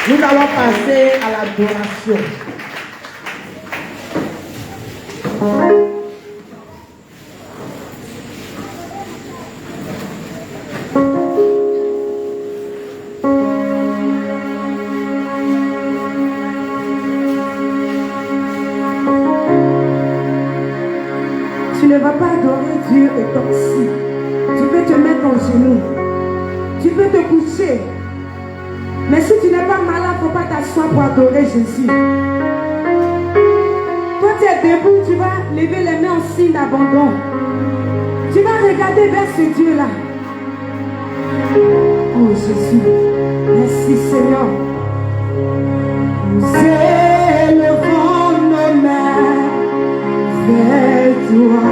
Nous allons passer à l'adoration. Tu ne vas pas adorer Dieu étant ici. Tu peux te mettre en genoux. Tu peux te coucher. Mais si tu n'es pas malade, il ne faut pas t'asseoir pour adorer Jésus. Quand tu es debout, tu vas lever les mains en signe d'abandon. Tu vas regarder vers ce Dieu-là. Oh Jésus, merci Seigneur. Nous élevons nos mains vers toi.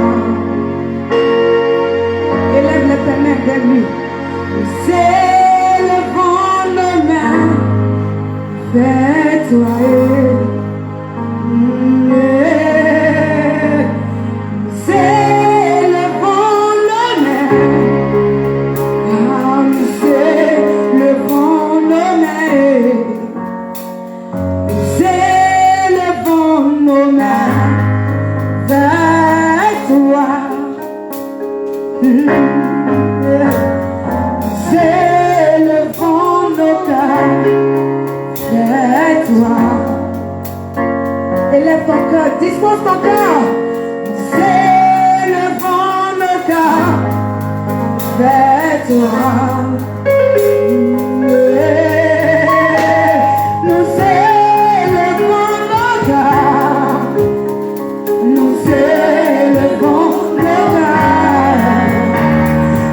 Élève les mains vers lui. Nous élevons nos mains vers toi. Nous élevons nos mains. Nous élevons nos mains. Nous élevons nos mains vers toi. Élevons nos cœurs vers toi. Élève ton cœur, dispose ton cœur. Élevons nos cœurs vers toi. Nous élevons nos cœurs. Nous élevons nos cœurs.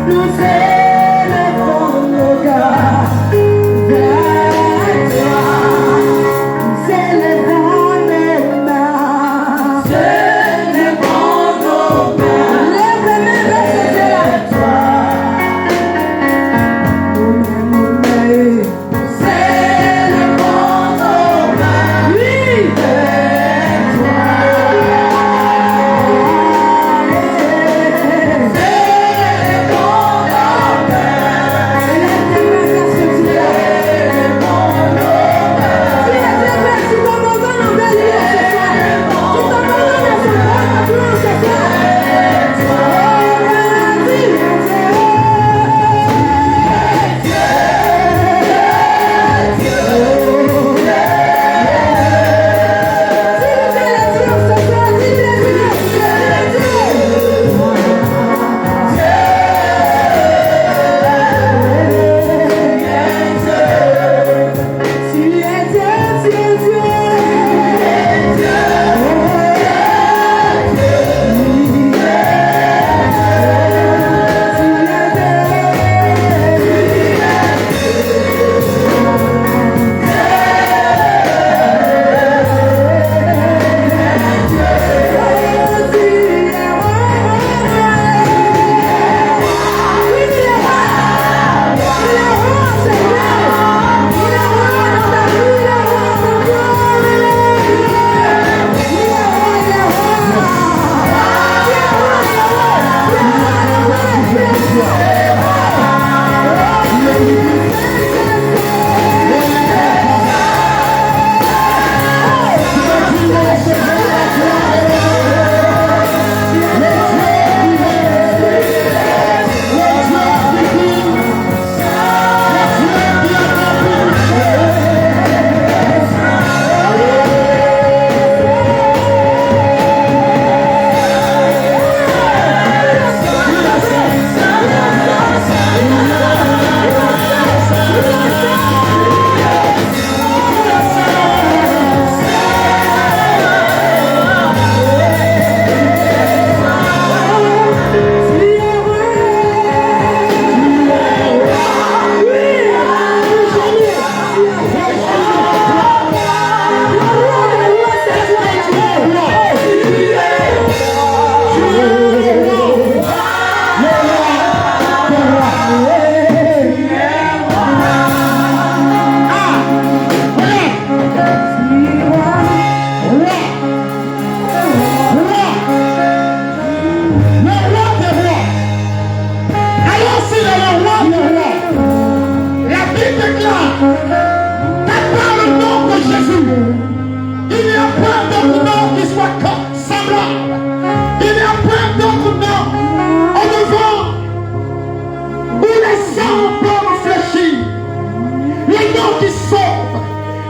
Nous élevons nos cœurs vers toi. Nous élevons nos mains. Nous élevons nos mains. Lève les mains vers ce Dieu-là. Nos mains, nos mains. Nous élevons nos mains. Oui, vers toi. Nous élevons nos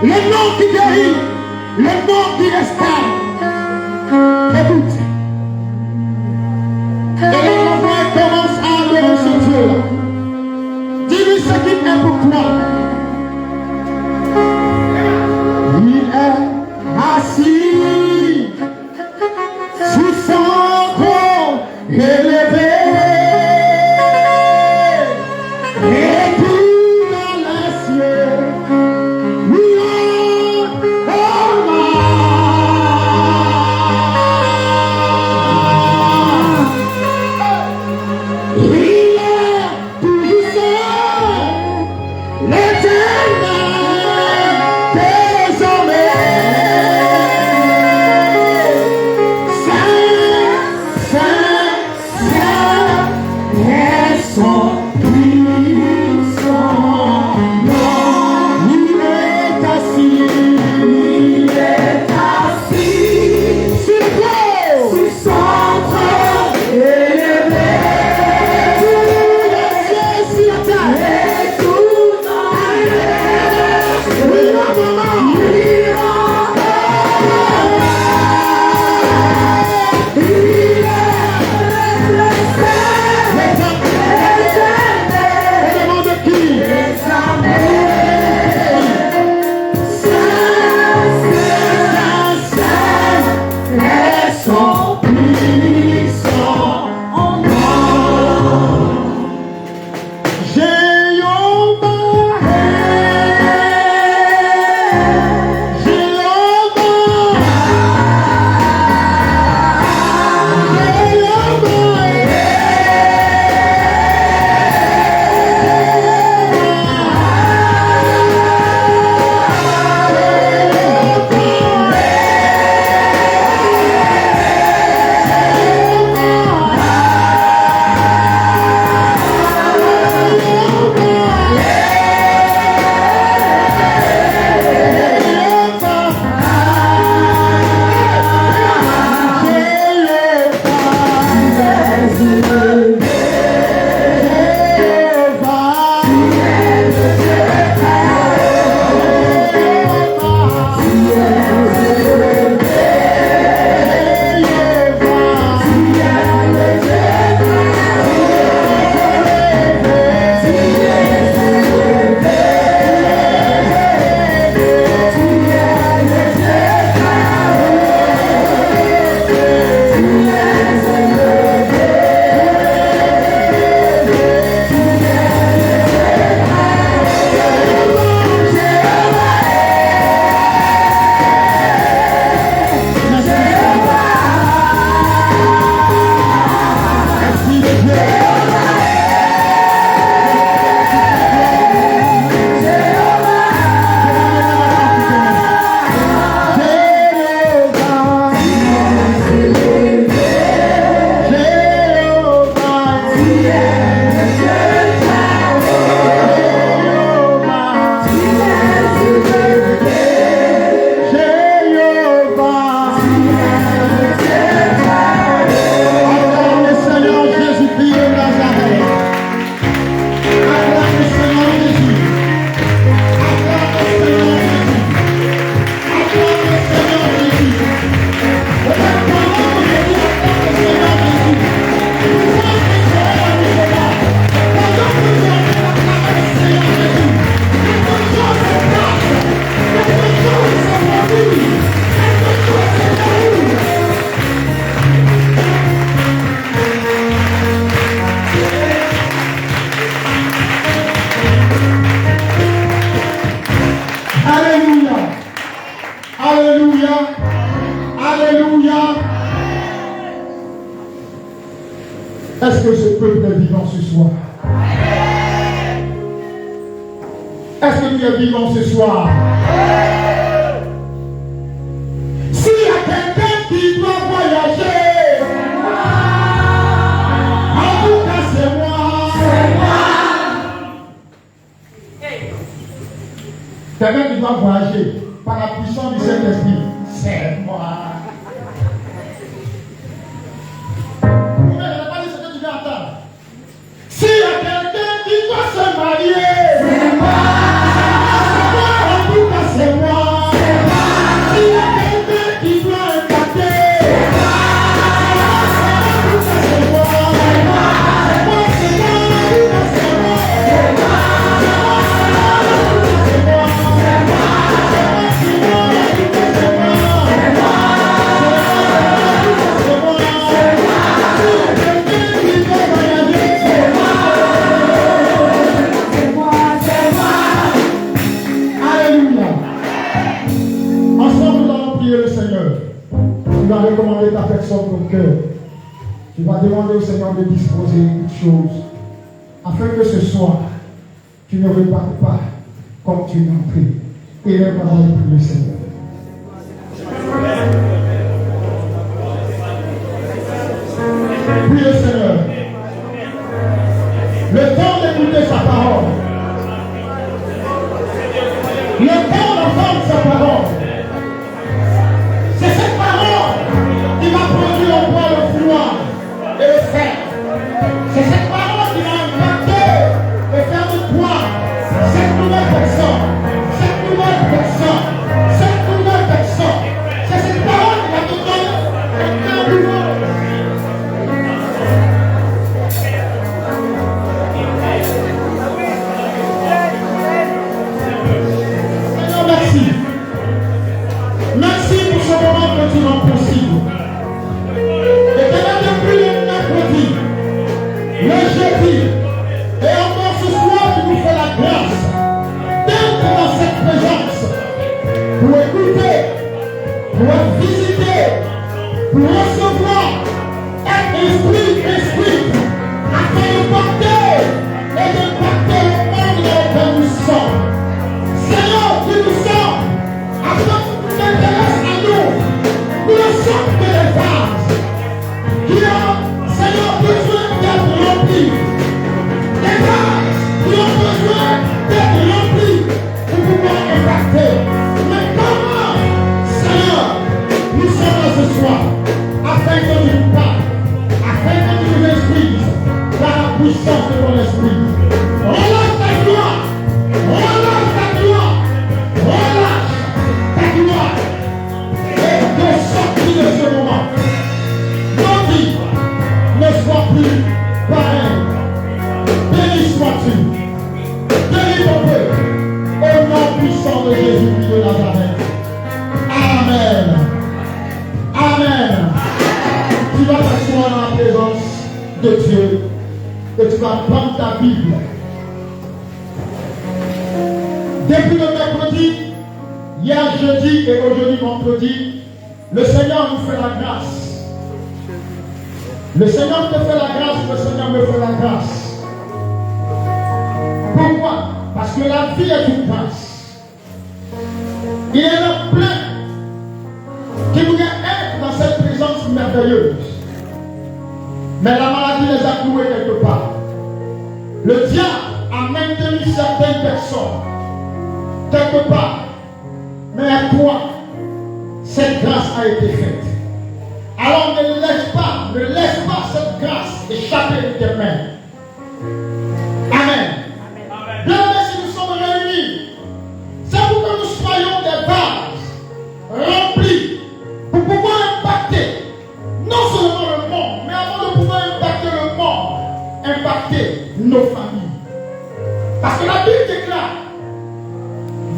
Le nom qui guérit, le nom qui restaure. Écoute. Et l'enfant commence à adorer ce Dieu-là. Dis-lui ce qui est pour toi. Il est assis sous son trône élevé. Et tout dans les cieux. Est-ce que ce peuple est vivant ce soir? Est-ce que tu es vivant ce soir? S'il y a quelqu'un qui doit voyager, en tout cas c'est moi. Quelqu'un qui doit voyager par la puissance du Saint-Esprit, c'est moi. S'il y a quelqu'un qui doit se marier, c'est moi. En tout cas, c'est moi. commander ta personne, ton cœur. Tu vas demander au Seigneur de disposer toutes choses afin que ce soir, tu ne repartes pas comme tu es entré. Et les paroles pour le Seigneur. Prie le Seigneur. Le temps d'écouter sa parole. Le temps d'entendre sa parole. C'est cette parole qui va produire en toi le vouloir et le faire. C'est cette parole qui va impacter et faire de toi cette nouvelle personne. Cette nouvelle personne. Cette nouvelle personne. C'est cette parole qui va te donner un cœur nouveau. Seigneur, merci. Merci pour ce moment que tu rends possible. Et que là, depuis le mercredi, le jeudi, et encore ce soir, tu nous fais la grâce d'être dans cette présence pour écouter, pour visiter, pour recevoir un esprit, afin de porter et d'impacter le monde dans lequel nous sommes. Seigneur, tu nous sens, afin que tu t'intéresses à nous, nous ne sommes que des vases qui ont, Seigneur, besoin d'être remplis. Des vases qui ont besoin d'être remplis pour pouvoir impacter. Mais comment, Seigneur, nous sommes là ce soir, afin que tu nous parles, afin que tu nous instruises par la puissance de ton esprit. Relâche ta gloire, relâche ta gloire, relâche ta gloire. Et de sortir de ce moment, nos vies ne soient plus pareilles. Béni sois-tu, béni mon peuple, au nom puissant de Jésus-Christ de Nazareth. Amen. Amen. Tu vas t'asseoir dans la présence de Dieu et tu vas prendre ta Bible. Depuis le mercredi, hier jeudi et aujourd'hui vendredi, le Seigneur nous fait la grâce. Le Seigneur te fait la grâce, le Seigneur me fait la grâce. Pourquoi? Parce que la vie est une grâce. Il y en a plein qui voulaient être dans cette présence merveilleuse. Mais la maladie les a cloués quelque part. Le diable a maintenu certaines personnes quelque part. Mais à toi, cette grâce a été faite. Alors ne laisse pas cette grâce échapper de tes mains. Amen. Bien aimés, si nous sommes réunis, c'est pour que nous soyons des vases remplis pour pouvoir impacter non seulement le monde, mais avant de pouvoir impacter le monde, impacter nos familles. Parce que la Bible déclare,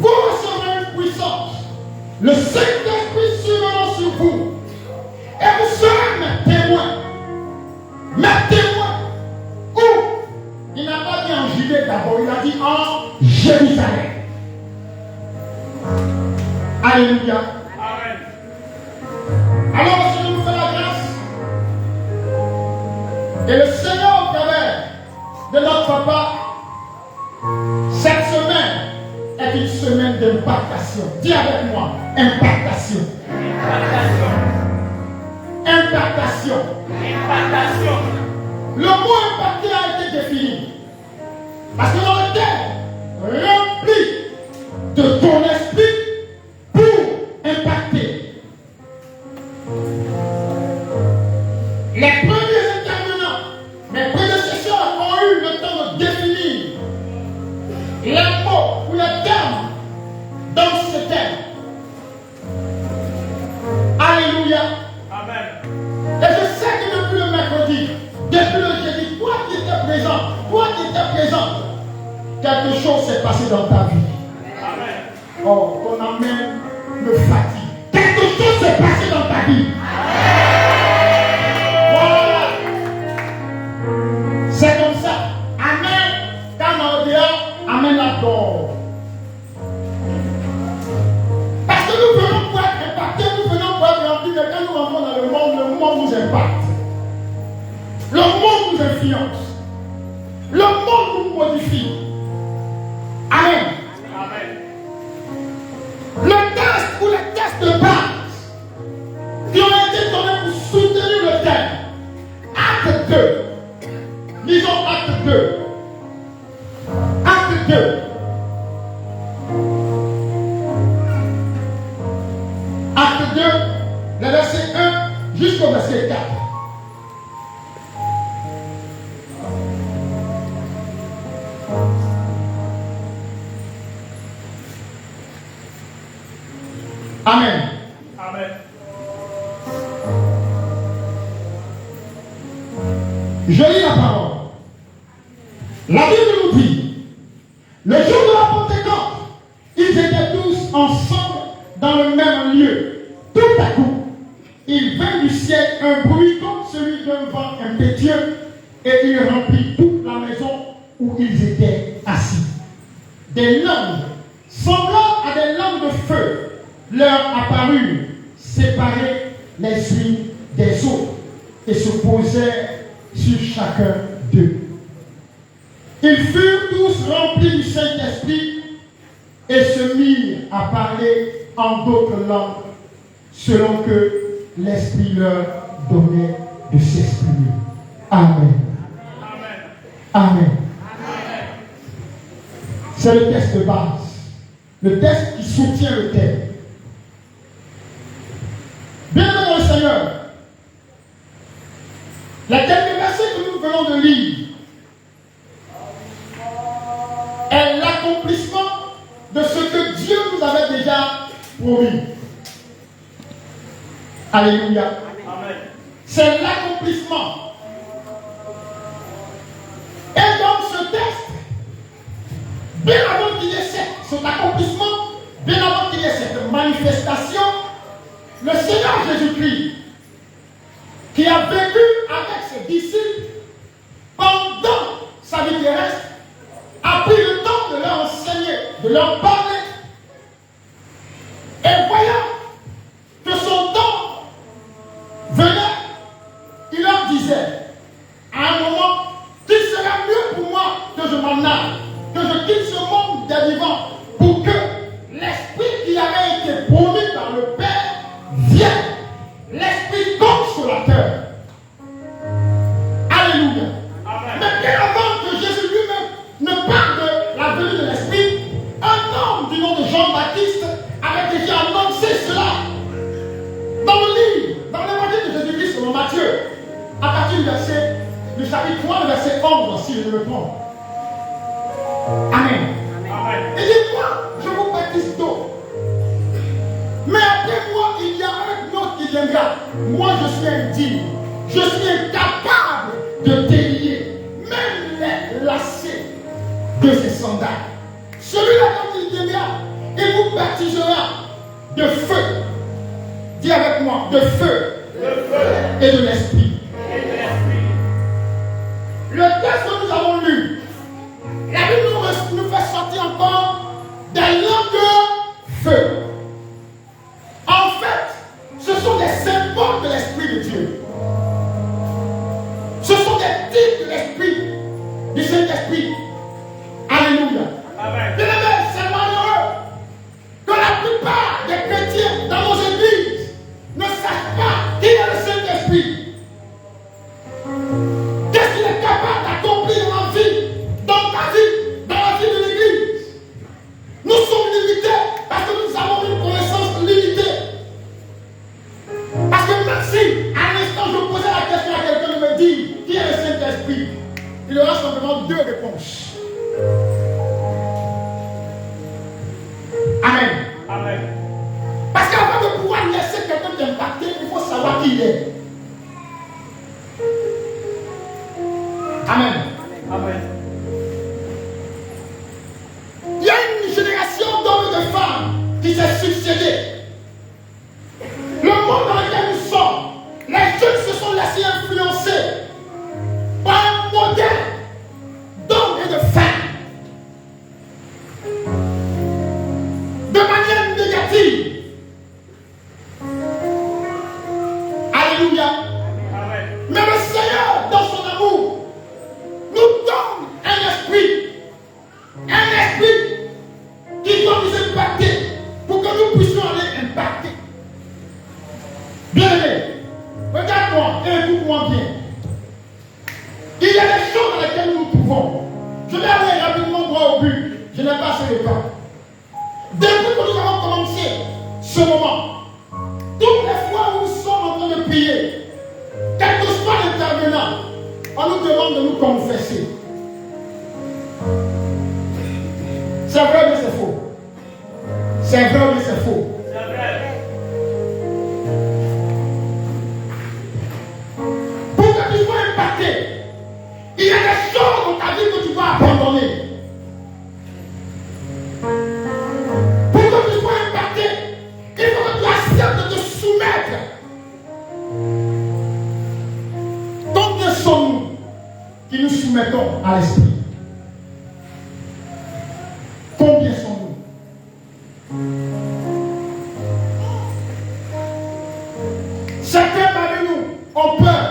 vous recevrez une puissance, le Saint-Esprit survenant sur vous, et vous serez mes témoins. Mes témoins. Où? Il n'a pas dit en Judée d'abord, il a dit en Jérusalem. Alléluia. Amen. Alors, le Seigneur nous fait la grâce. Et le Seigneur, au travers de notre papa, cette semaine est une semaine d'impactation. Dis avec moi, impactation. Impactation. Impactation. Le mot impacté a été défini. Parce que dans le terme rempli de ton esprit pour impacter. Les premiers intervenants, mes prédécesseurs ont eu le temps de définir les mots ou les termes dans ce terme. Alléluia. Amen. Et je sais que depuis le mercredi, depuis le jeudi, toi qui étais présent, quelque chose s'est passé dans ta vie. Amen. Oh, ton amen me fatigue. Quelque chose s'est passé dans ta vie. Voilà. C'est comme ça. Amen. Quand on est dehors, amen là-dedans. Parce que nous venons pour être impactés, nous venons pour être remplis, mais quand nous rentrons dans le monde, Acte 2. Acte 2, le verset 1 jusqu'au verset 4. Amen. Amen. Je lis la parole. La Bible nous dit, le jour de la Pentecôte, ils étaient tous ensemble dans le même lieu. Tout à coup, il vint du ciel un bruit comme celui d'un vent impétueux et il remplit toute la maison où ils étaient assis. Des langues, semblables à des langues de feu, leur apparurent, séparées les unes des autres, et se posèrent sur chacun d'eux. Ils furent tous remplis du Saint-Esprit et se mirent à parler en d'autres langues, selon que l'Esprit leur donnait de s'exprimer. Amen. Amen. C'est le texte de base, le texte qui soutient le thème. Bien-aimés dans le Seigneur, la quelques versets que nous venons de lire est l'accomplissement de ce que Dieu nous avait déjà promis. Alléluia. Amen. C'est l'accomplissement. Et dans ce texte, bien avant qu'il y ait cet accomplissement, bien avant qu'il y ait cette manifestation, le Seigneur Jésus-Christ, qui a vécu avec ses disciples pendant sa vie terrestre, a pris le temps de leur enseigner, de leur parler. Et voyant que son temps venait, il leur disait, à un moment, qu'il sera mieux pour moi que je m'en aille, que je quitte ce monde des vivants, pour que l'Esprit qui avait été promis par le Père vienne, l'Esprit consolateur. Alléluia. Amen. Mais bien avant que Jésus lui-même ne parle de la venue de l'Esprit, un homme du nom de Jean-Baptiste avait déjà annoncé cela dans le livre, dans l'évangile de Jésus-Christ selon Matthieu, à partir du chapitre 3, le verset 11, si je me trompe. Amen. Amen. Il dit, moi, je vous baptise d'eau. Mais après moi, il y a un autre qui viendra. Moi, je suis indigne. Je suis incapable de délier même les lacets de ses sandales. Celui-là, quand il viendra, il vous baptisera de feu. Dis avec moi, de feu, et de l'esprit. Le texte que nous avons lu, la Bible nous fait sortir encore des langues de feu. En fait, ce sont des symboles de l'Esprit de Dieu. Ce sont des types de l'Esprit, du Saint-Esprit. Alléluia. Amen. Bien-aimés, c'est malheureux que la plupart des chrétiens dans nos églises ne savent pas qui est le Saint-Esprit. Qu'est-ce qu'il est capable d'accomplir dans la vie, dans ta vie, dans la vie de l'Église. Nous sommes limités parce que nous avons une connaissance limitée. Parce que même si à l'instant je posais la question à quelqu'un de me dire qui est le Saint-Esprit, il aura simplement deux réponses. Amen. Amen. Parce qu'avant de pouvoir laisser quelqu'un t'impacter, il faut savoir qui il est. Amen. Amen. Il y a une génération d'hommes et de femmes qui s'est succédée. Le monde dans lequel nous sommes, les jeunes se sont laissés influencer par un modèle d'hommes et de femmes. De manière négative. Alléluia. Amen. Mais le Seigneur, dans son amour, nous donne un esprit qui doit nous impacter pour que nous puissions aller impacter. Bien aimé, regarde-moi et écoute-moi bien. Il y a des choses dans lesquelles nous nous trouvons. Je vais aller rapidement droit au but. Je n'ai pas assez de temps. Depuis que nous avons commencé ce moment, toutes les fois où nous sommes en train de prier, quel que soit l'intervenant, on nous demande de nous confesser. C'est vrai mais c'est faux. C'est vrai mais c'est faux. C'est vrai. Pour que tu sois impacté, il y a des choses dans ta vie que tu dois abandonner. Pour que tu sois impacté, il faut que tu acceptes de te soumettre. Combien sommes-nous qui nous soumettons à l'esprit? Combien sommes-nous? Certains parmi nous ont peur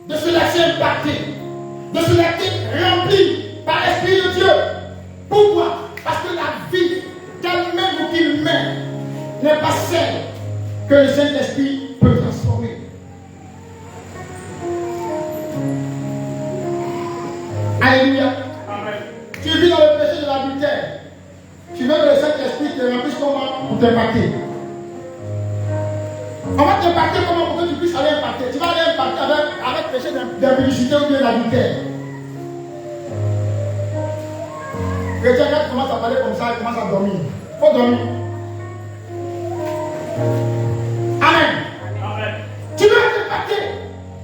de se laisser impacter, de se laisser remplir par l'Esprit de Dieu. Pourquoi? Parce que la vie qu'elle-même ou qu'il met n'est pas celle que le Saint-Esprit peut transformer. Alléluia. Amen. Tu vis dans le péché de l'adultère. Tu veux que le Saint-Esprit te remplisse comment pour t'impacter. On va t'impacter comment pour que tu puisses aller impacter. Tu vas aller impacter avec péché d'impudicité ou bien d'adultère. Chrétien, quand tu commences à parler comme ça, il commence à dormir. Il faut dormir. Amen. Amen. Tu veux être impacté.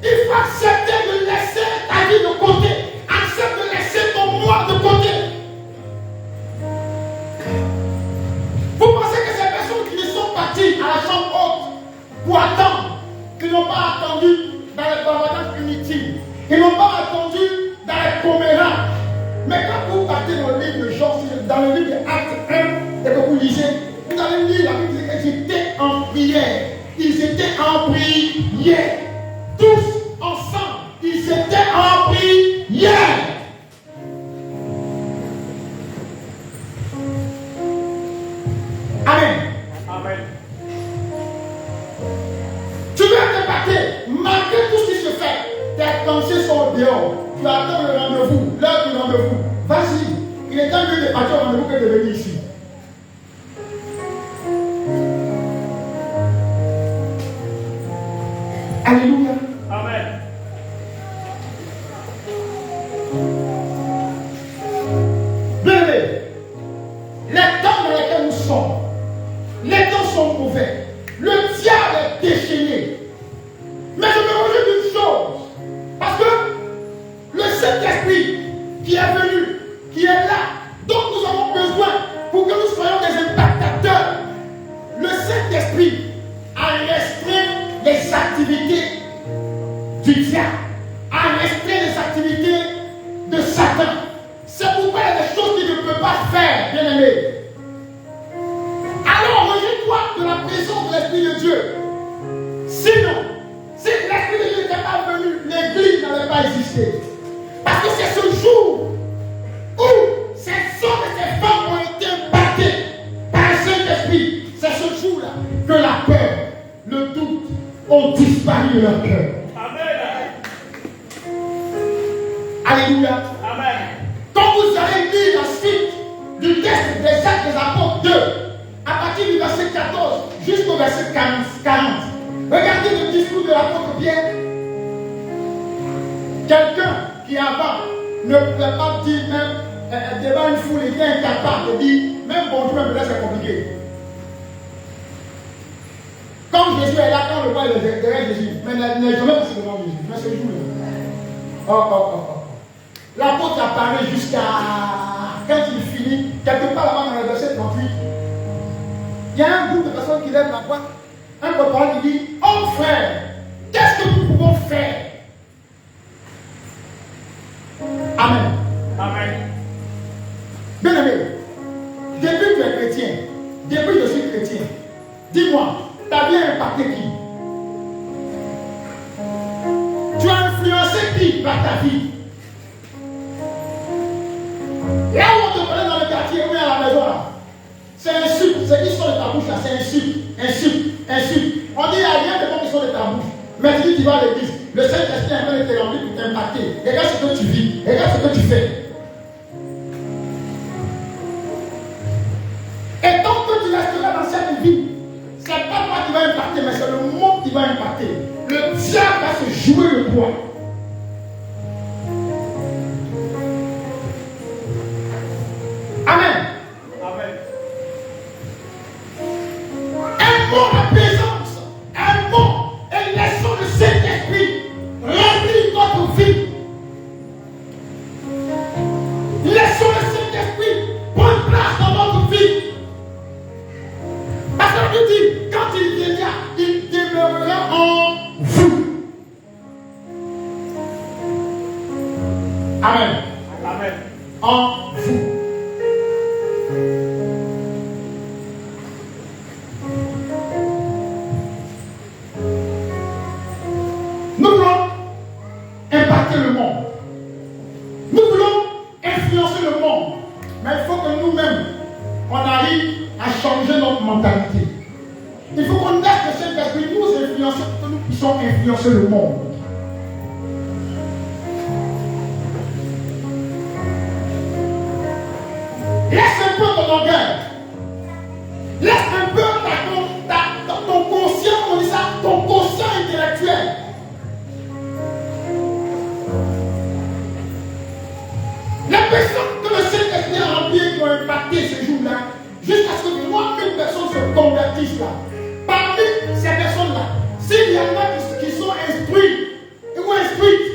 Il faut accepter de laisser ta vie de côté. Accepte de laisser ton moi de côté. Vous pensez que ces personnes qui ne sont parties à la chambre haute pour attendre, qui n'ont pas attendu dans les bavardages inutiles, qui n'ont pas attendu dans les commérages. Mais quand vous partez dans le livre de Jean, dans le livre de Actes 1, et que vous lisez, vous allez lire la Bible, qu'ils étaient en prière. Ils étaient en prière. Tous ensemble, ils étaient en prière. Amen. Amen. Tu veux être impacté, malgré tout ce qui se fait. Tes pensées sont dehors. Tu attends le rendez-vous, l'heure du rendez-vous. Vas-y. Il est temps mieux de partir au rendez-vous que de venir ici. Alléluia. Amen. Bien-aimés, les temps dans lesquels nous sommes, les temps sont mauvais. Le diable est déchaîné. Mais je me réjouis d'une chose. Parce que le Saint-Esprit qui est venu, qui est là, dont nous avons besoin pour que nous soyons des impactateurs, le Saint-Esprit a restreint les activités du diable, a restreint les activités de Satan. C'est pourquoi il y a des choses qu'il ne peut pas faire, bien-aimé. Alors, réjouis-toi de la présence de l'Esprit de Dieu. Sinon, si l'Esprit de Dieu n'était pas venu, l'Église n'allait pas exister. Parce que c'est ce jour où ces hommes et ces femmes ont été impactés par le Saint-Esprit. C'est ce jour-là que la peur, le doute ont disparu de leur cœur. Amen. Alléluia. Amen. Quand vous allez lire la suite du texte des Actes des Apôtres 2, à partir du verset 14 jusqu'au verset 40, regardez le discours de l'apôtre Pierre. Quelqu'un qui avant ne pouvait pas dire même devant une foule, était incapable de dire même bonjour, même là c'est compliqué. Comme Jésus est là, quand le roi est derrière Jésus, mais il n'est jamais passé devant Jésus, mais ce jour-là. L'apôtre a parlé jusqu'à quand il finit, quelque part là-bas dans le verset 38. Il y a un groupe de personnes qui lèvent la voix. Un porte-parole qui dit: oh frère, qu'est-ce que nous pouvons faire? Amen. Amen. Bien aimé, depuis que tu es chrétien, depuis que je suis chrétien, dis-moi, ta vie a impacté qui? Tu as influencé qui par ta vie? Là où on te connaît dans le quartier ou à la maison là, c'est insulte, c'est qui sort de ta bouche là, c'est insulte. On dit il n'y a rien de bon qui sort de ta bouche. Mais tu dis tu vas à l'église, le Saint-Esprit est en train de te remplir pour t'impacter. Regarde ce que tu vis, regarde ce que tu fais. impacter, mais c'est le monde qui va impacter. Le diable va se jouer le poids. Amen. Amen. Un mot de présence, un mot, et laissons le Saint-Esprit remplir notre vie. Laissons le Saint-Esprit prendre place dans notre vie. Parce que dit, quand il viendra, il demeurera en vous. Amen. Amen. En vous. Nous voulons impacter le monde. Nous voulons influencer le monde. Mais il faut que nous-mêmes, on arrive à changer notre mentalité. Il faut qu'on laisse le Saint-Esprit nous influencer pour que nous puissions influencer le monde. Laisse un peu ton orgueil. Laisse un peu ton conscient, on dit ça, ton conscient intellectuel. Les personnes que le Saint-Esprit a remplies qui ont impacté ce jour-là, jusqu'à ce que 3000 personnes se convertissent là. Parmi ces personnes-là, s'il y en a qui sont instruits ou instruites,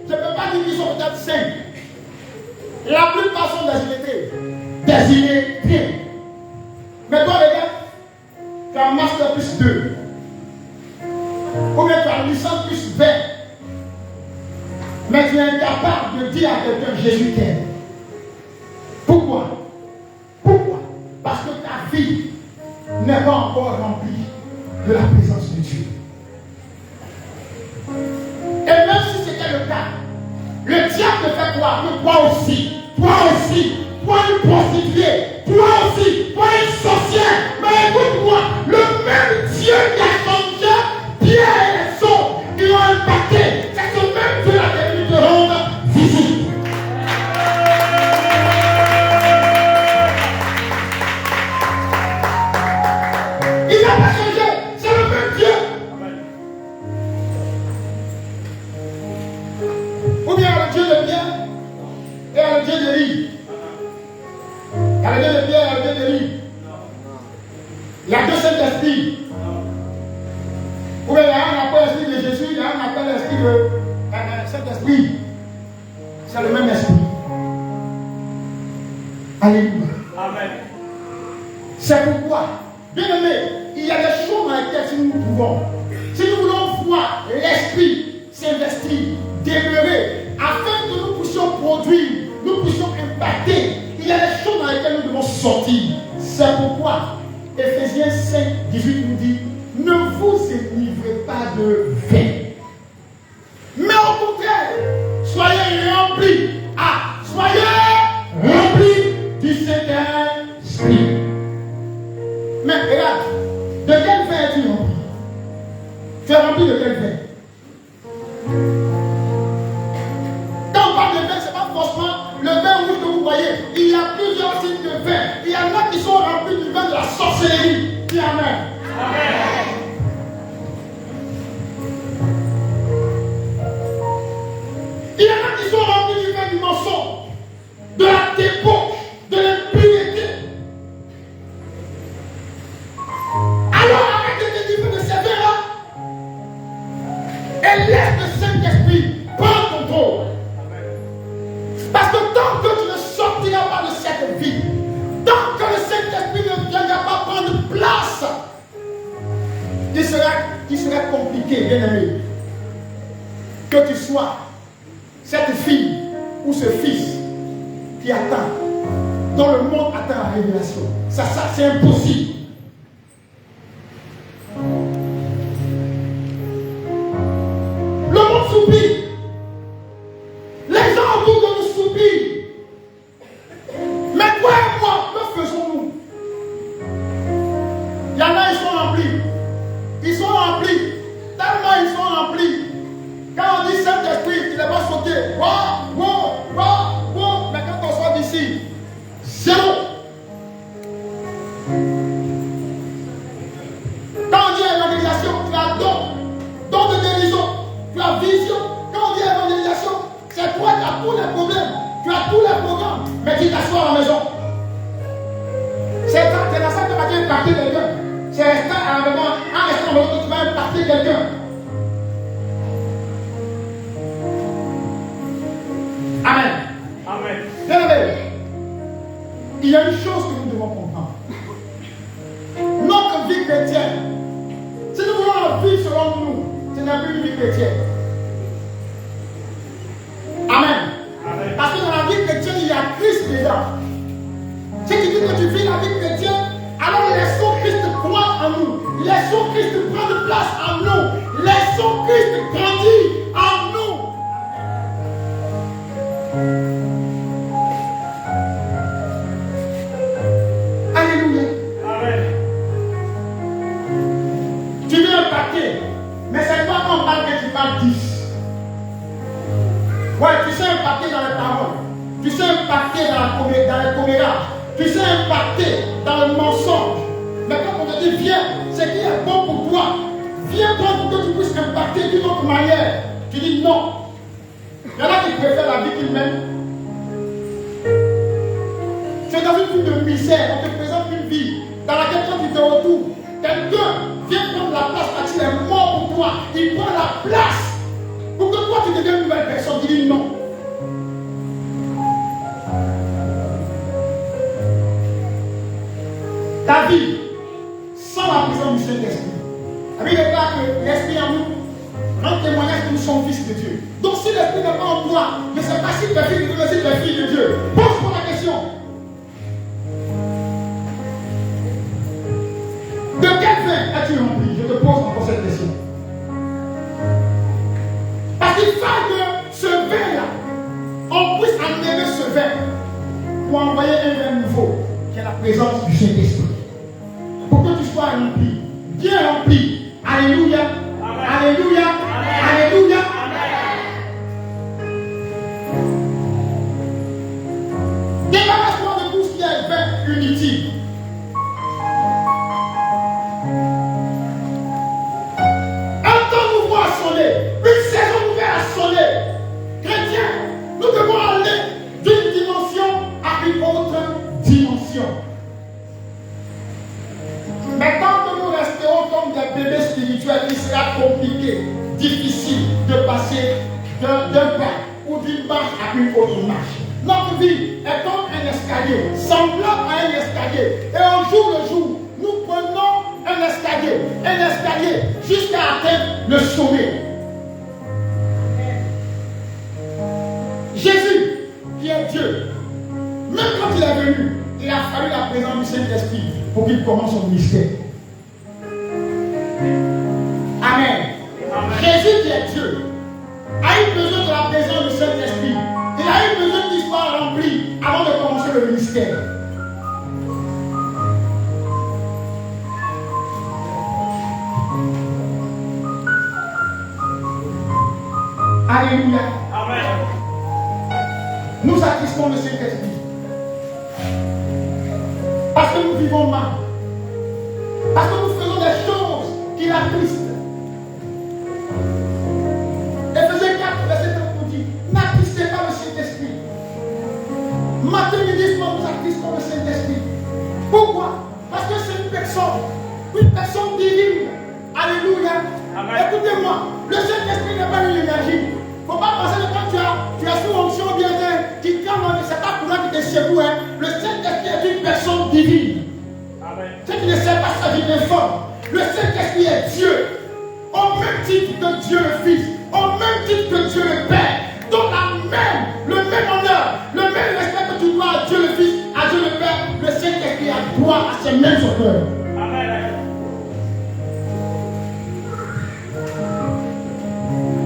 je ne peux pas dire qu'ils sont peut-être 5. La plupart sont désillettrés. Mais toi, les gars, tu as un master plus 2. Ou bien tu as une licence plus 20. Mais tu es incapable de dire à quelqu'un Jésus t'aime. Pourquoi? Pourquoi? Parce que ta vie n'est pas encore remplie de la présence de Dieu. Et même si c'était le cas, le diable te fait croire que toi aussi, toi une prostituée, toi aussi, toi une sorcière. Mais écoute-moi, le même Dieu qui a changé Pierre et les autres qui ont impacté, c'est ce même Dieu qui a venu te rendre visite. Il n'a pas changé, c'est le même Dieu. Ou bien le Dieu de Pierre et le Dieu d'Élie. Il y a le Dieu de Pierre et le Dieu d'Élie. Il y a deux Saint-Esprits. Ou bien il y a un appel l'esprit de Jésus, il y a un appel l'esprit de Saint-Esprit. C'est le même esprit. Alléluia. Amen. C'est pourquoi, bien aimé, il y a des choses dans lesquelles si nous pouvons, si nous voulons voir l'esprit s'investir, demeurer, afin que nous puissions produire, nous puissions impacter, il y a des choses dans lesquelles nous devons sortir. C'est pourquoi Ephésiens 5, 18 nous dit, ne vous enivrez pas de vin, mais au contraire, soyez remplis. Soyez remplis du Saint-Esprit. Mais regarde, de quel vin es-tu rempli? Tu es rempli de quel vin? Quand on parle de vin, ce n'est pas forcément le vin rouge que vous voyez. Il y a plusieurs types de vin. Il y en a qui sont remplis du vin de la sorcellerie. Dis Amen. Amen. Il y en a qui sont remplis du vin du mensonge, de la débauche, de l'impureté. Alors arrête de te dire de ces vins-là et laisse le Saint-Esprit prendre contrôle. Parce que tant que tu ne sortiras pas de cette vie, tant que le Saint-Esprit ne viendra pas prendre place, il sera compliqué, bien aimé, que tu sois cette fille ou ce fils qui attend, dont le monde attend la révélation. Ça c'est impossible. Le monde soupire. Les gens autour de nous soupirent. Mais toi et moi, que faisons-nous? Il y en a, ils sont remplis. Ils sont remplis. Tellement ils sont remplis. Quand on dit Saint-Esprit, il ne va pas sauter. Mais quand on sort d'ici, zéro. Quand on dit évangélisation, C'est restant à un moment, en restant à un moment, tu vas impacter quelqu'un. Amen. Amen. Bien aimé, il y a une chose que nous devons comprendre. Notre vie chrétienne, si nous voulons la vie selon nous, ce n'est plus une vie chrétienne. Amen. Amen. Parce que dans la vie chrétienne, il y a Christ dedans. Si tu dis que tu vis la vie chrétienne, alors laissons Christ croire en nous. Laissons Christ prendre place en nous. Laissons Christ grandir en nous. Alléluia. Amen. Tu veux impacter, mais c'est pas qu'on parle que tu parles 10. Ouais, tu sais impacter dans les paroles. Tu sais impacter dans les commérages. Tu sais impacter dans le mensonge. Mais quand on te dit viens, c'est qui est bon pour toi. Viens toi pour que tu puisses impacter d'une autre manière. Tu dis non. Il y en a qui préfèrent la vie qu'ils mènent. Tu es dans une vie de misère. On te présente une vie dans laquelle quand tu te retrouves, quelqu'un vient prendre la place parce qu'il est mort pour toi. Il prend la place pour que toi tu deviennes une nouvelle personne. Tu dis non. Ta vie sans la présence du Saint-Esprit. La Bible déclare que l'Esprit en nous rend témoignage que nous sommes fils de Dieu. Donc si l'Esprit n'est pas en toi, je ne sais pas si tu es fils de Dieu, mais si tu es fille de Dieu. Pose-moi la question. De quel vin es-tu rempli? Je te pose encore cette question. Parce qu'il faut que ce vin-là, on puisse enlever ce vin pour envoyer un vin nouveau, qui est la présence du Saint-Esprit. Pour que tu sois rempli, bien rempli. Alléluia. Amen. Alléluia. Amen. Alléluia. Débarrasse-toi de tout ce qui est vin inutile. Un temps nouveau a sonné, une saison nouvelle a sonné. Chrétiens, nous devons aller d'une dimension à une autre dimension. Mais tant que nous resterons comme des bébés spirituels, il sera compliqué, difficile de passer d'un pas ou d'une marche à une autre marche. Notre vie est comme un escalier, semblable à un escalier. Et au jour le jour, nous prenons un escalier jusqu'à atteindre le sommet. Jésus, qui est Dieu, même quand il est venu, il a fallu la présence du Saint-Esprit pour qu'il commence son ministère. Amen. Amen. Jésus qui est Dieu a eu besoin de la présence du Saint-Esprit. Il a eu besoin qu'il soit rempli avant de commencer le ministère. Alléluia. Amen. Nous attristons le Saint-Esprit. Parce que nous vivons mal. Parce que nous faisons des choses qui l'attristent. Éphésiens 4, verset 3 nous dit, n'attristez pas le Saint-Esprit. Matin, midi, soir, nous attristons le Saint-Esprit. Pourquoi? Parce que c'est une personne divine. Alléluia. Amen. Écoutez-moi, le Saint-Esprit n'est pas une énergie. Il ne faut pas penser que quand tu as sous onction bien qui calme, c'est pas pour là qui te secoue. Le Saint-Esprit est une personne divine. Amen. Ceux qui ne savent pas sa vie informe. Le Saint-Esprit est Dieu. Au même titre que Dieu le Fils. Au même titre que Dieu le Père. Donc le même honneur, le même respect que tu dois à Dieu le Fils, à Dieu le Père, le Saint-Esprit a droit à ces mêmes honneurs. Amen.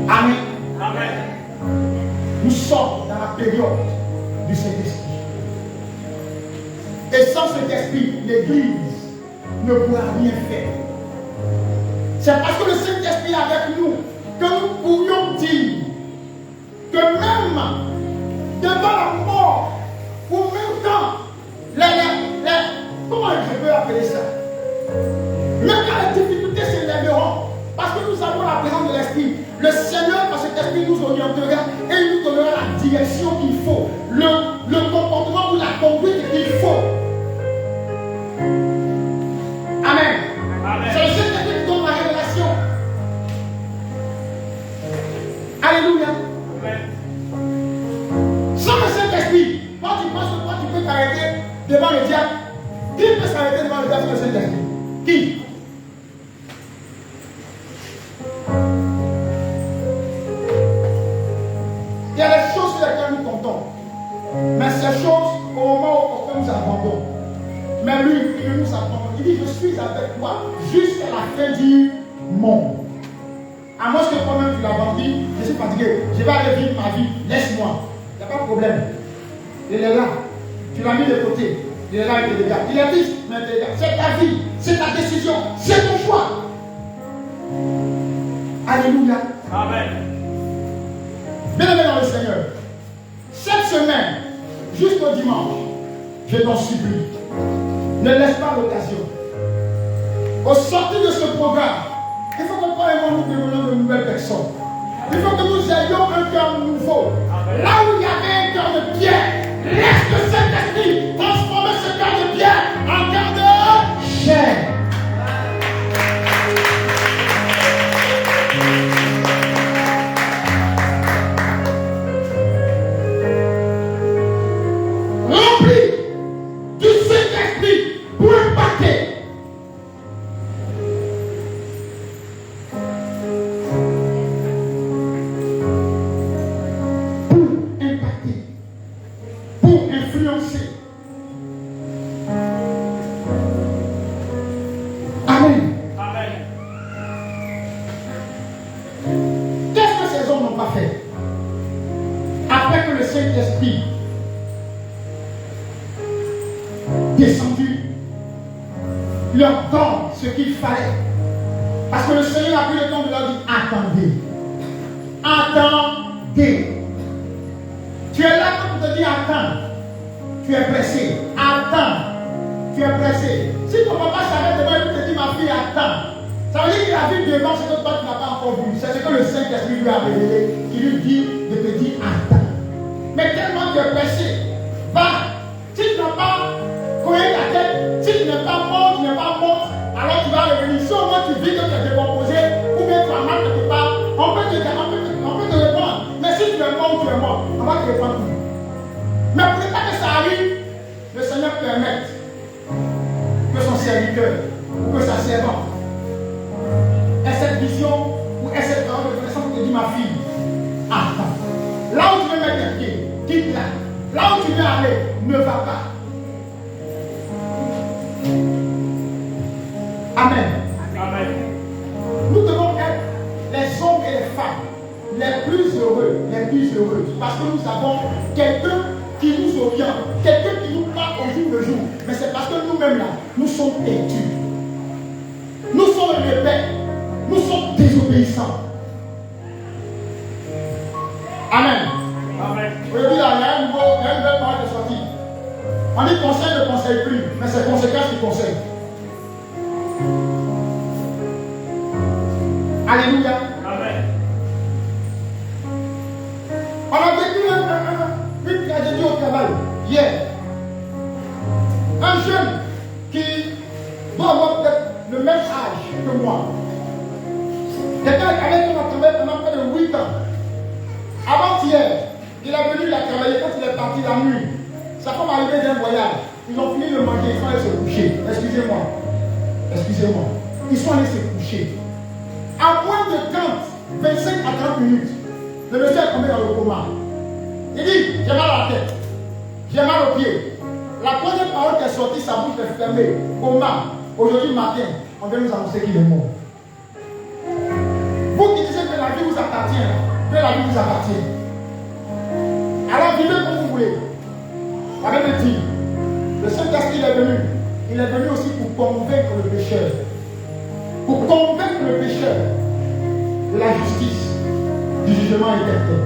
Amen. Amen. Nous sommes dans la période du Saint-Esprit. Et sans cet esprit, l'Église ne pourra rien faire. C'est parce que le Saint-Esprit est avec nous que nous pourrions dire que même devant la mort, ou même quand comment je peux appeler ça? Même quand les difficultés s'élèveront, parce que nous avons la présence de l'Esprit, le Seigneur, par cet Esprit, nous orientera et il nous donnera la direction qu'il faut, le comportement ou la conduite qu'il faut. Amen. s'arrêter devant le diable? Qui peut s'arrêter devant le diable sur le Saint-Esprit? Qui? Il y a des choses sur lesquelles nous comptons. Mais ces choses, au moment où nous abandonnons. Mais lui, il nous abandonne. Il dit, je suis avec toi jusqu'à la fin du monde. À moins que toi-même tu l'as dit, je suis fatigué, je vais aller vivre ma vie, laisse-moi. Il n'y a pas de problème. Il est là. Tu l'as mis de côté. Il est là avec les gars. Il est dit, mais les gars, c'est ta vie, c'est ta décision, c'est ton choix. Alléluia. Amen. Bien-aimé dans le Seigneur, cette semaine, jusqu'au dimanche, je t'en supplie, ne laisse pas l'occasion. Au sortir de ce programme, il faut que toi et moi nous devions de nouvelles personnes. Il faut que nous ayons un cœur nouveau. Là où il y avait un cœur de pierre, laisse le Saint-Esprit transformer ce cœur de pierre en cœur de chair. Rempli du Saint-Esprit pour impacter. Amen. Amen. Qu'est-ce que ces hommes n'ont pas fait? Après que le Saint-Esprit descendu leur donne ce qu'il fallait. Parce que le Seigneur a pris le temps de leur dire, attendez. Attendez. Tu es là pour te dire attends. Tu es pressé. Attends. Tu es pressé. Si ton papa s'arrête devant lui et te dit ma fille attends, ça veut dire qu'il a vu devant ce que toi tu n'as pas encore vu. C'est ce que le Saint-Esprit lui a révélé. Il lui dit de te dire attends. Mais tellement tu es pressé, va. Si tu n'as pas coupé ta tête, si tu n'es pas mort, alors tu vas revenir. Si au moins tu vis que tu es décomposé, ou bien tu as mal quelque part, on peut te répondre. Mais si tu es mort ou tu es mort, on va te répondre. Mais pour ne pas que ça arrive, le Seigneur permette que son serviteur ou que sa servante ait cette vision ou ait cette parole de connaissance qui te dit ma fille, attends. Là où tu veux mettre tes pieds, quitte-la. Là où tu veux aller, ne va pas. Amen. Amen. Nous devons être les hommes et les femmes les plus heureux, les plus heureuses. Parce que nous avons quelqu'un qui nous oriente, quelqu'un qui nous parle au jour le jour. Mais c'est parce que nous-mêmes là, nous sommes têtus. Nous sommes rebelles. Nous sommes désobéissants. Amen. Amen. Aujourd'hui, là, il y a une nouvelle parole de sortie. On dit conseil ne conseille plus, mais c'est conséquence qui conseille. Alléluia. Amen. On a vécu une tragédie au travail hier. Un jeune qui doit avoir peut-être le même âge que moi. Quelqu'un avec qui on a travaillé pendant près de 8 ans. Avant-hier, il est venu, il a travaillé quand il est parti la nuit. Sa femme est arrivée d'un voyage. Ils ont fini de manger, ils sont allés se coucher. Excusez-moi. Excusez-moi. Ils sont allés se coucher. À moins de 30, 25 à 30 minutes, le monsieur est tombé dans le coma. Il dit, j'ai mal à la tête, j'ai mal aux pieds. La première parole qui est sortie, sa bouche est fermée. Coma. Aujourd'hui matin, on vient nous annoncer qu'il est mort. Vous qui disiez que la vie vous appartient, que la vie vous appartient. Alors vivez comme vous voulez. La Bible dit, le Saint-Esprit est venu. Il est venu aussi pour convaincre le pécheur. Pour convaincre le pécheur de la justice, du jugement éternel.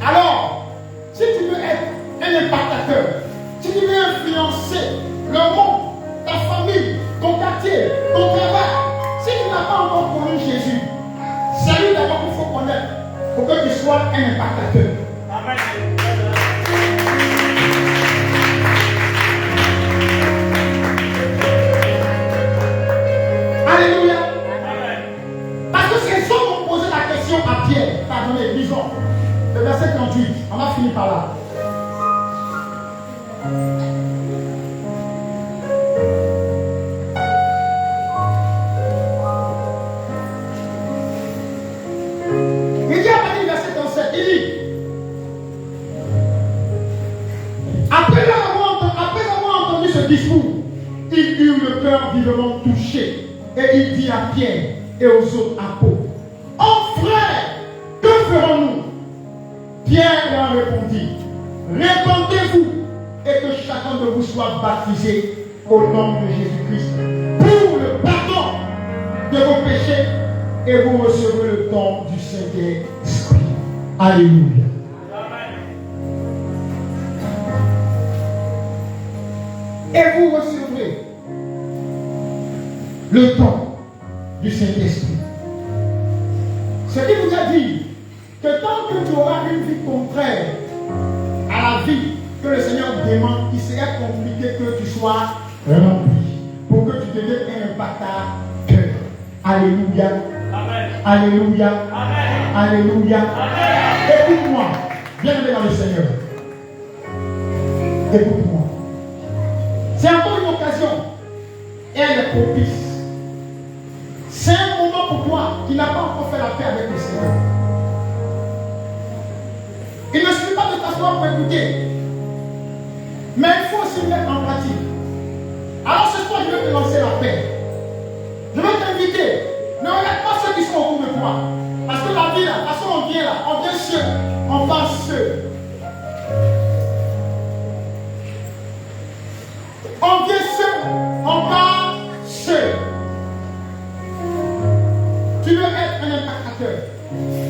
Alors, si tu veux être un impactateur, si tu veux influencer le monde, ta famille, ton quartier, ton travail, si tu n'as pas encore connu Jésus, c'est lui d'abord qu'il faut connaître pour que tu sois un impactateur. Amen. Alléluia. Amen. Parce que ces hommes ont posé la question à Pierre. Pardonnez, lisons. Le verset 38. On va finir par là. ce discours, il eut le cœur vivement touché et il dit à Pierre et aux autres apôtres, « Oh frère, que ferons-nous » Pierre leur répondit, « Répandez-vous et que chacun de vous soit baptisé au nom de Jésus-Christ pour le pardon de vos péchés et vous recevrez le don du Saint-Esprit. » Alléluia. Et vous recevrez le don du Saint-Esprit. Ce qui vous a dit que tant que tu auras une vie contraire à la vie que le Seigneur demande, il serait compliqué que tu sois rempli pour que tu deviennes un impactateur. Alléluia. Amen. Alléluia. Amen. Alléluia. Amen. Écoute-moi. Bienvenue dans le Seigneur. Écoute-moi. C'est encore une occasion. Et elle est propice. C'est un moment pour toi qui n'a pas encore fait la paix avec le Seigneur. Il ne suffit pas de t'asseoir pour écouter. Mais il faut aussi mettre en pratique. Alors ce soir, je vais te lancer la paix. Je vais t'inviter. Ne regarde pas ceux qui sont autour de toi. Parce que la vie, là, de toute façon, on vient là. On vient seul. On va seul. On vient seul. On va seul. Tu veux être un impactateur.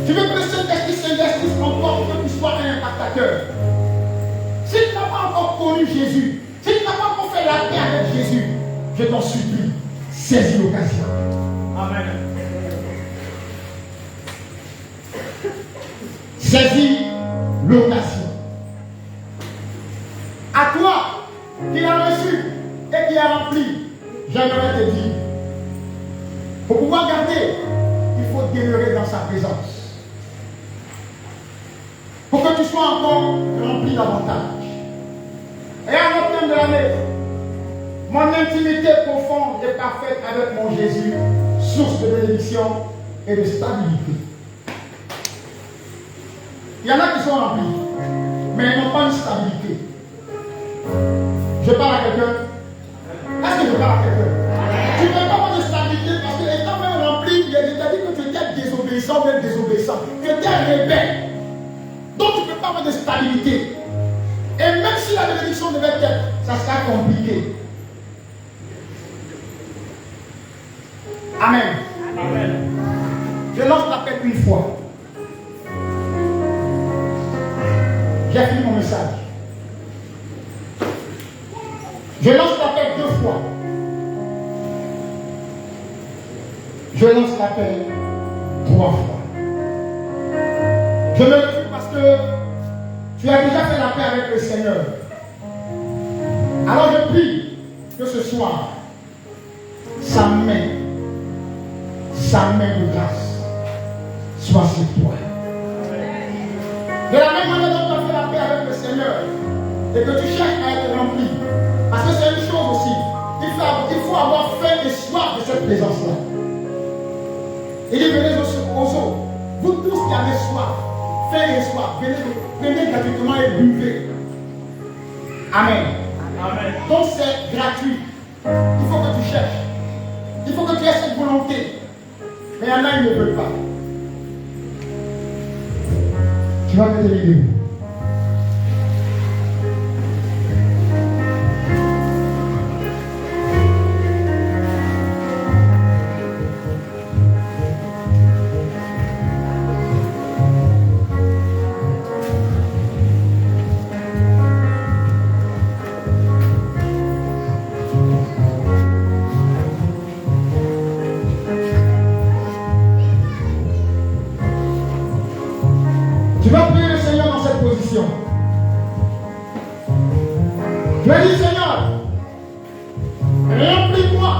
Tu veux que le Saint-Esprit s'investisse en toi pour que tu sois un impactateur. Si tu n'as pas encore connu Jésus, si tu n'as pas encore fait la paix avec Jésus, je t'en supplie, saisis l'occasion. Amen. Saisis l'occasion. À toi qui l'as reçu et qui a rempli, j'aimerais te dire, pour pouvoir garder, il faut demeurer dans sa présence. Pour que tu sois encore rempli davantage. Et à notre terme de l'année, mon intimité profonde et parfaite avec mon Jésus, source de bénédiction et de stabilité. Il y en a qui sont remplis, mais ils n'ont pas une stabilité. Je parle à quelqu'un. Est-ce que je parle à quelqu'un? Tu ne peux pas avoir de stabilité parce que étant même rempli, il a dit que tu étais désobéissant, même désobéissant. Tu étais rebelle. Donc tu ne peux pas avoir de stabilité. Et même si la bénédiction devait être, ça sera compliqué. Amen. Amen. Je lance l'appel une fois. J'ai fini mon message. Je lance l'appel 2 fois. Je lance l'appel 3 fois. Je me recule parce que tu as déjà fait la paix avec le Seigneur. Alors je prie que ce soir, sa main de grâce soit sur toi. De la même manière dont tu as fait la paix avec le Seigneur et que tu cherches à être rempli, parce que c'est une chose aussi, il faut avoir faim et soif de cette présence-là. Il dit, venez aux autres, vous tous qui avez soif, faim et soif, venez gratuitement et buvez. Amen. Amen. Donc c'est gratuit. Il faut que tu cherches. Il faut que tu aies cette volonté. Mais il y en a, ils ne veulent pas. Tu vas mettre les vidéos. Tu vas prier le Seigneur dans cette position. Tu vas dire, Seigneur, remplis-moi.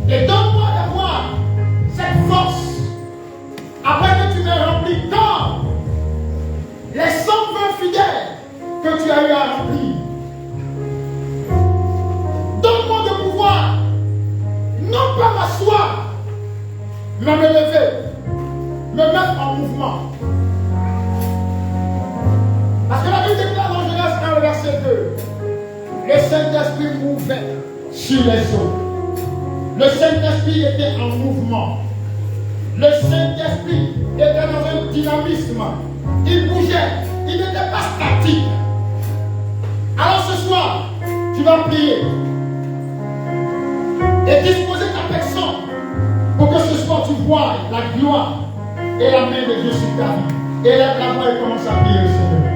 Et donne-moi d'avoir cette force. Après que tu m'aies rempli comme les 120 fidèles que tu as eu à remplir. Donne-moi de pouvoir, non pas m'asseoir, mais me lever. Me mettre en mouvement. Parce que la Bible déclare dans Genèse 1, verset 2 Saint-Esprit mouvait sur les eaux. Le Saint-Esprit était en mouvement. Le Saint-Esprit était dans un dynamisme. Il bougeait. Il n'était pas statique. Alors ce soir, tu vas prier et disposer ta personne pour que ce soir tu vois la gloire et la main de Dieu sur ta vie. Élève la voix et commence à prier le Seigneur.